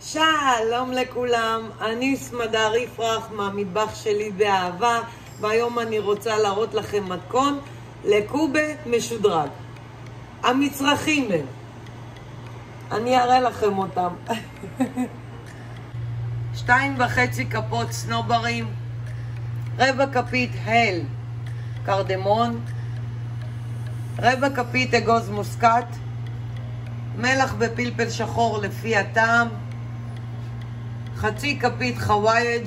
שלום לכולם, אני סמדר יפרח מהמטבח שלי באהבה, והיום אני רוצה להראות לכם מתכון לקובה משודרג. המצרכים הם, אני אראה לכם אותם. 2.5 כפות סנוברים, רבע כפית הל קרדמון, רבע כפית אגוז מוסקת, מלח ופלפל שחור לפי הטעם, חצי כפית חווייג',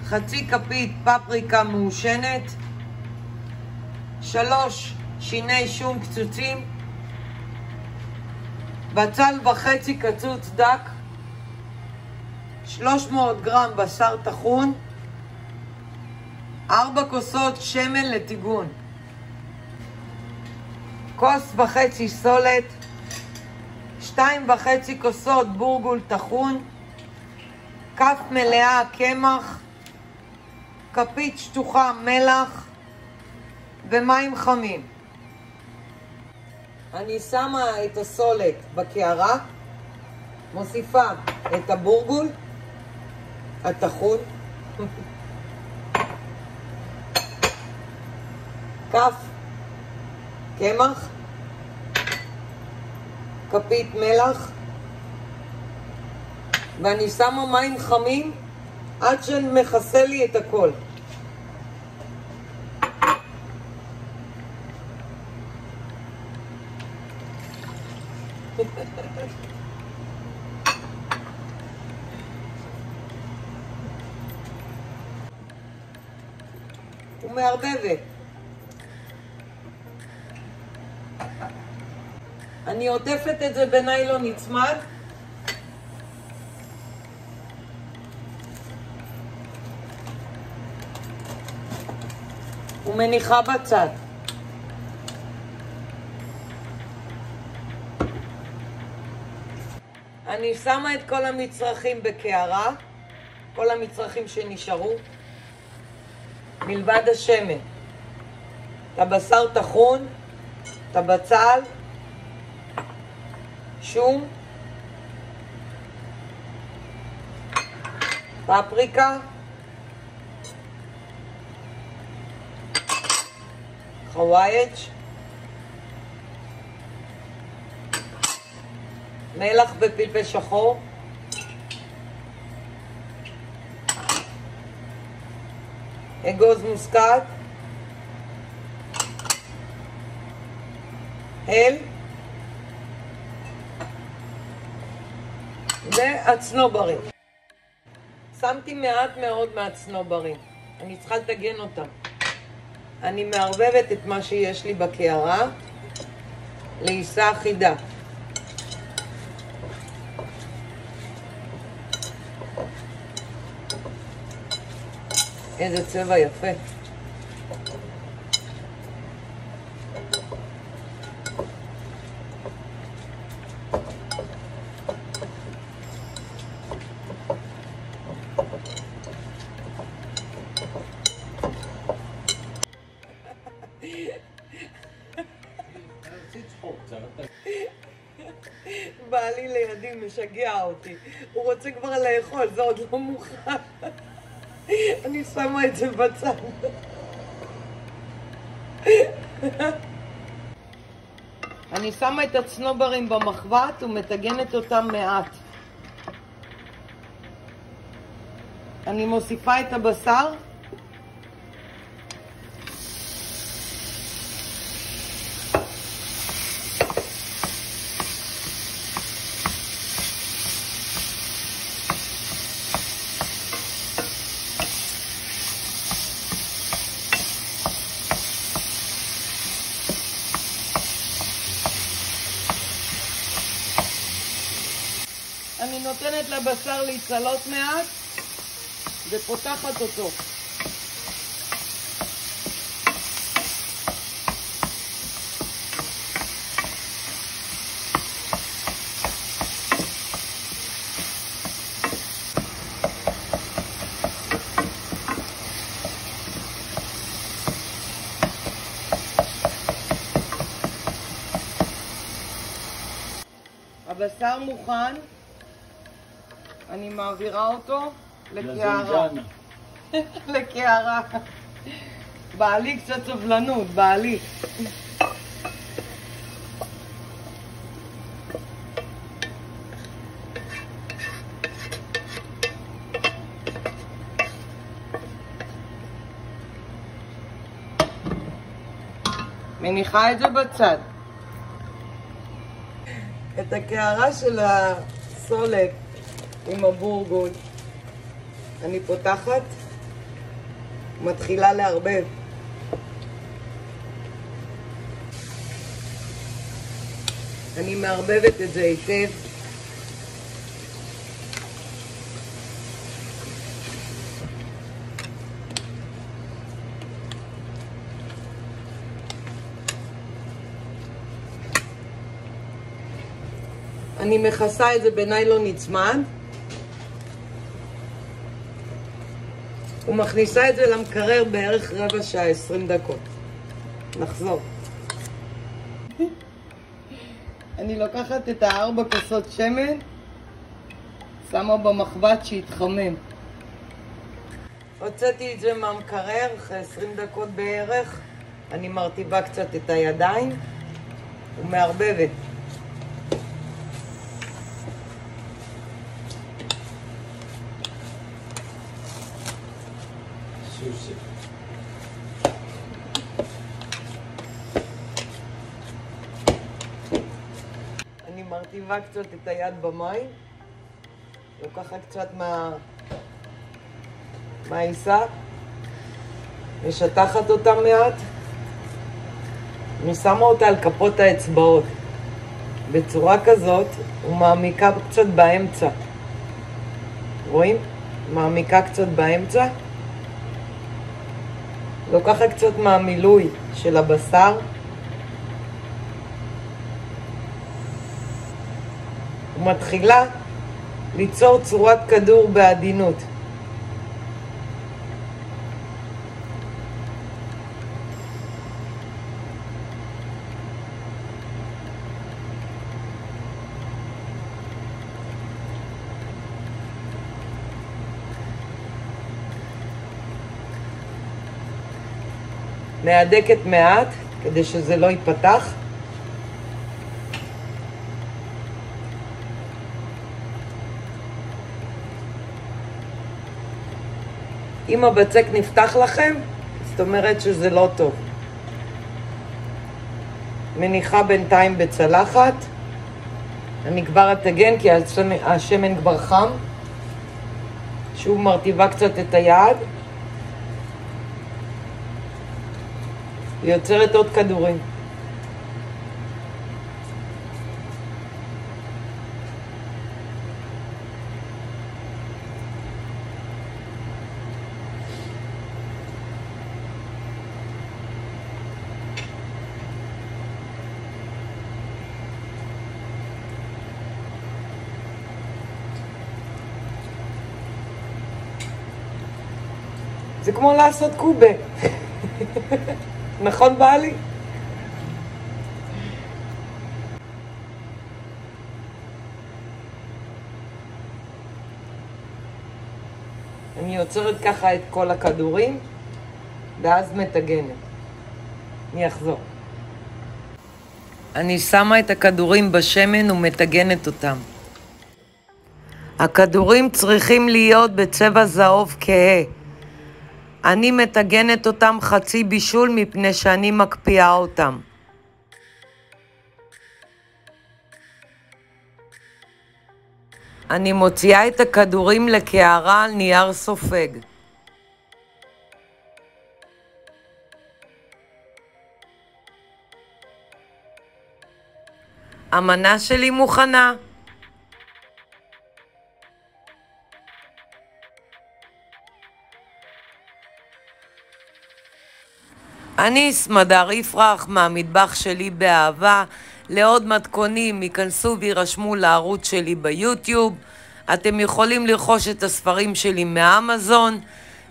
חצי כפית פפריקה מעושנת, 3 שיני שום קצוצים, בצל וחצי קצוץ דק, 300 גרם בשר טחון, 4 כוסות שמן לטיגון, כוס וחצי סולת, 2.5 כוסות בורגול טחון, כף מלאה קמח, כפית שטוחה מלח ומים חמים. אני שמה את הסולת בקערה, מוסיפה את הבורגול הטחון, כף קמח, כפית מלח, ואני שמה מים חמים עד שמכסה לי את הכל. ומערבבת. אני עוטפת את זה בניילון נצמד, ומניחה בצד. אני שמה את כל המצרכים בקערה, כל המצרכים שנשארו, מלבד השמן, את הבשר טחון, את הבצל, שום, פפריקה, חווייג', מלח ופלפל שחור, אגוז מוסקת, הל והצנוברים. שמתי מעט מאוד מהצנוברים, אני צריכה לתגן אותם. אני מערבבת את מה שיש לי בקערה לעיסה אחידה. איזה צבע יפה. בעלי לידי משגע אותי, הוא רוצה כבר לאכול, זה עוד לא מוכן. אני שמה את זה בצד. אני שמה את הצנוברים במחבת ומתגנת אותם מעט. אני מוסיפה את הבשר, אני נותנת לבשר להצלות מעט ופותחת אותו. הבשר מוכן, אני מעבירה אותו לקערה. לקערה. בעלי קצת סבלנות, בעלי. מניחה את זה בצד. את הקערה של הסולק עם הבורגול אני פותחת, מתחילה לערבב. אני מערבבת את זה היטב. אני מכסה את זה בניילון נצמד ומכניסה את זה למקרר בערך רבע שעה, 20 דקות. נחזור. אני לוקחת את 4 כוסות שמן, שמה במחבת שיתחמם. הוצאתי את זה מהמקרר, אחרי 20 דקות בערך. אני מרטיבה קצת את הידיים ומערבבת. אני מרטיבה קצת את היד במים, לוקחת קצת מהעיסה, משטחת אותה מעט, אני שמה אותה על כפות האצבעות בצורה כזאת ומעמיקה קצת באמצע. רואים? מעמיקה קצת באמצע. לוקחת קצת מהמילוי של הבשר ומתחילה ליצור צורת כדור בעדינות. מהדקת מעט כדי שזה לא ייפתח. אם הבצק נפתח לכם, זאת אומרת שזה לא טוב. מניחה בינתיים בצלחת. אני כבר אטגן כי השמן כבר חם. שוב מרטיבה קצת את היד. ויוצרת עוד כדורים. זה כמו לעשות קובה. נכון בעלי? אני יוצרת ככה את כל הכדורים ואז מטגנת. אני אחזור. אני שמה את הכדורים בשמן ומטגנת אותם. הכדורים צריכים להיות בצבע זהוב כהה. אני מטגנת אותם חצי בישול מפני שאני מקפיאה אותם. אני מוציאה את הכדורים לקערה על נייר סופג. המנה שלי מוכנה. אני סמדר יפרח מהמטבח שלי באהבה. לעוד מתכונים ייכנסו וירשמו לערוץ שלי ביוטיוב. אתם יכולים לרכוש את הספרים שלי מאמזון,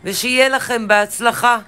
ושיהיה לכם בהצלחה.